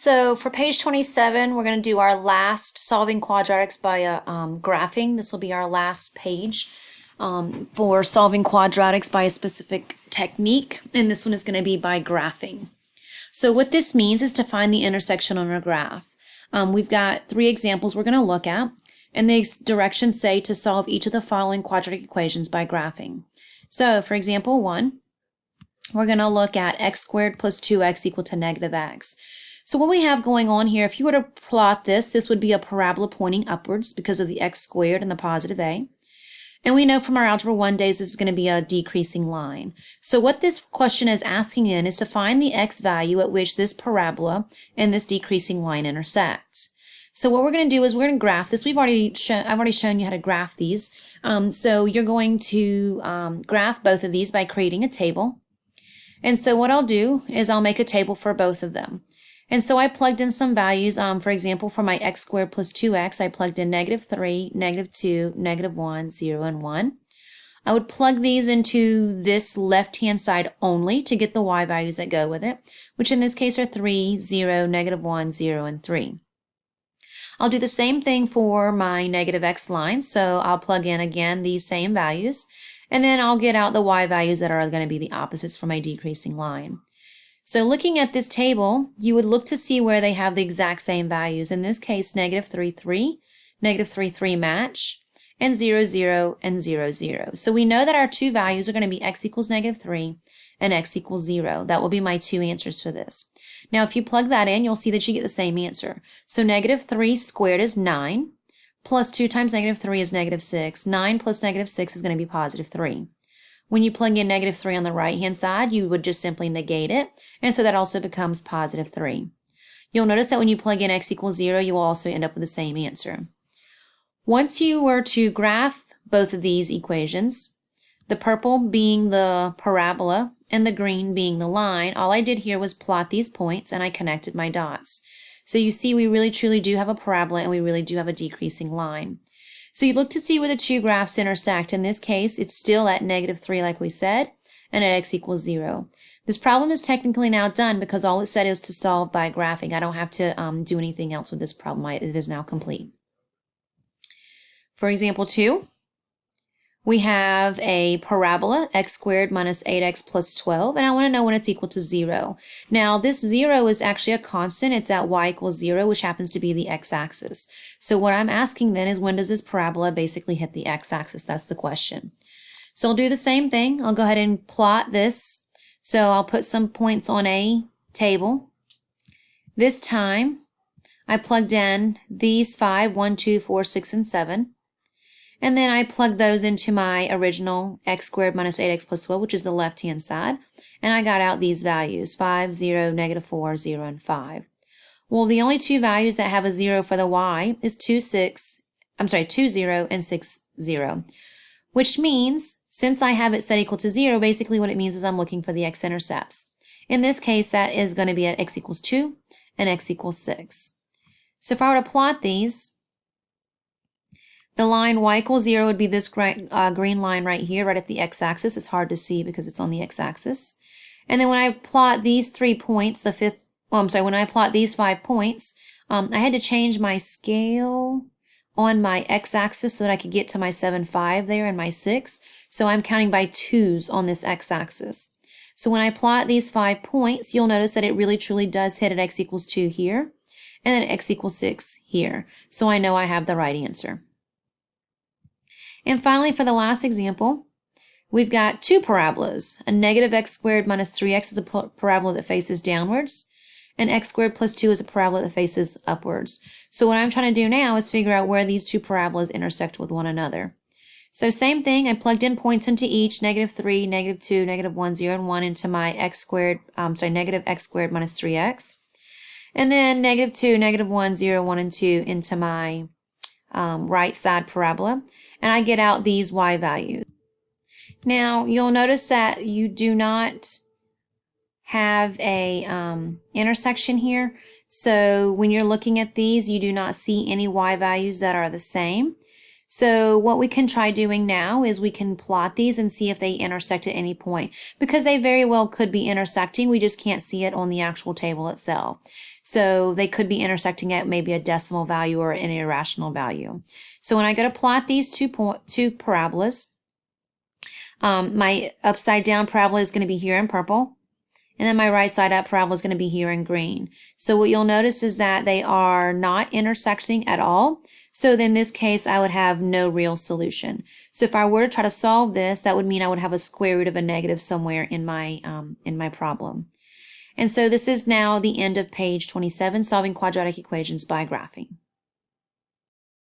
So for page 27, we're going to do our last solving quadratics by graphing. This will be our last page for solving quadratics by a specific technique, and this one is going to be by graphing. So what this means is to find the intersection on a graph. We've got 3 examples we're going to look at, and the directions say to solve each of the following quadratic equations by graphing. So for example 1, we're going to look at x squared plus 2x equal to negative x. So what we have going on here, if you were to plot this would be a parabola pointing upwards because of the x squared and the positive a. And we know from our Algebra 1 days this is going to be a decreasing line. So what this question is asking in is to find the x value at which this parabola and this decreasing line intersects. So what we're going to do is we're going to graph this. I've already shown you how to graph these. So you're going to graph both of these by creating a table. And so what I'll do is I'll make a table for both of them. And so I plugged in some values. For example, for my x squared plus 2x, I plugged in -3, -2, -1, 0, and 1. I would plug these into this left-hand side only to get the y values that go with it, which in this case are 3, 0, -1, 0, and 3. I'll do the same thing for my negative x line, so I'll plug in again these same values, and then I'll get out the y values that are going to be the opposites for my decreasing line. So looking at this table, you would look to see where they have the exact same values. In this case, -3, 3, -3, 3 match, and 0, 0, and 0, 0. So we know that our two values are going to be x equals -3 and x equals 0. That will be my two answers for this. Now, if you plug that in, you'll see that you get the same answer. So -3 squared is 9, plus 2 times -3 is -6. 9 plus -6 is going to be +3. When you plug in -3 on the right-hand side, you would just simply negate it, and so that also becomes +3. You'll notice that when you plug in x equals 0, you will also end up with the same answer. Once you were to graph both of these equations, the purple being the parabola and the green being the line, all I did here was plot these points and I connected my dots. So you see we really truly do have a parabola and we really do have a decreasing line. So you look to see where the two graphs intersect. In this case, it's still at -3 like we said, and at x equals 0. This problem is technically now done because all it said is to solve by graphing. I don't have to do anything else with this problem. It is now complete. For example 2, we have a parabola, x squared minus 8x plus 12, and I want to know when it's equal to 0. Now, this 0 is actually a constant. It's at y equals 0, which happens to be the x-axis. So what I'm asking then is when does this parabola basically hit the x-axis? That's the question. So I'll do the same thing. I'll go ahead and plot this. So I'll put some points on a table. This time, I plugged in these 5, 1, 2, 4, 6, and 7. And then I plug those into my original x squared minus 8x plus 12, which is the left-hand side. And I got out these values, 5, 0, -4, 0, and 5. Well, the only two values that have a 0 for the y is 2, 0, and 6, 0. Which means, since I have it set equal to 0, basically what it means is I'm looking for the x-intercepts. In this case, that is going to be at x equals 2 and x equals 6. So if I were to plot these, the line y equals 0 would be this green line right here, right at the x-axis. It's hard to see because it's on the x-axis. And then when I plot these 3 points, when I plot these 5 points, I had to change my scale on my x-axis so that I could get to my 7, 5 there and my 6. So I'm counting by 2's on this x-axis. So when I plot these 5 points, you'll notice that it really truly does hit at x equals 2 here, and then x equals 6 here. So I know I have the right answer. And finally, for the last example, we've got two parabolas. A negative x squared minus 3x is a parabola that faces downwards, and x squared plus 2 is a parabola that faces upwards. So what I'm trying to do now is figure out where these two parabolas intersect with one another. So same thing, I plugged in points into each, -3, -2, -1, 0, and 1 into my negative x squared minus 3x. And then -2, -1, 0, 1, and 2 into my right side parabola, and I get out these y values. Now, you'll notice that you do not have a intersection here, so when you're looking at these, you do not see any y values that are the same. So what we can try doing now is we can plot these and see if they intersect at any point, because they very well could be intersecting. We just can't see it on the actual table itself. So they could be intersecting at maybe a decimal value or an irrational value. So when I go to plot these two parabolas, my upside down parabola is going to be here in purple. And then my right side up parabola is going to be here in green. So what you'll notice is that they are not intersecting at all. So in this case, I would have no real solution. So if I were to try to solve this, that would mean I would have a square root of a negative somewhere in my problem. And so this is now the end of page 27, solving quadratic equations by graphing.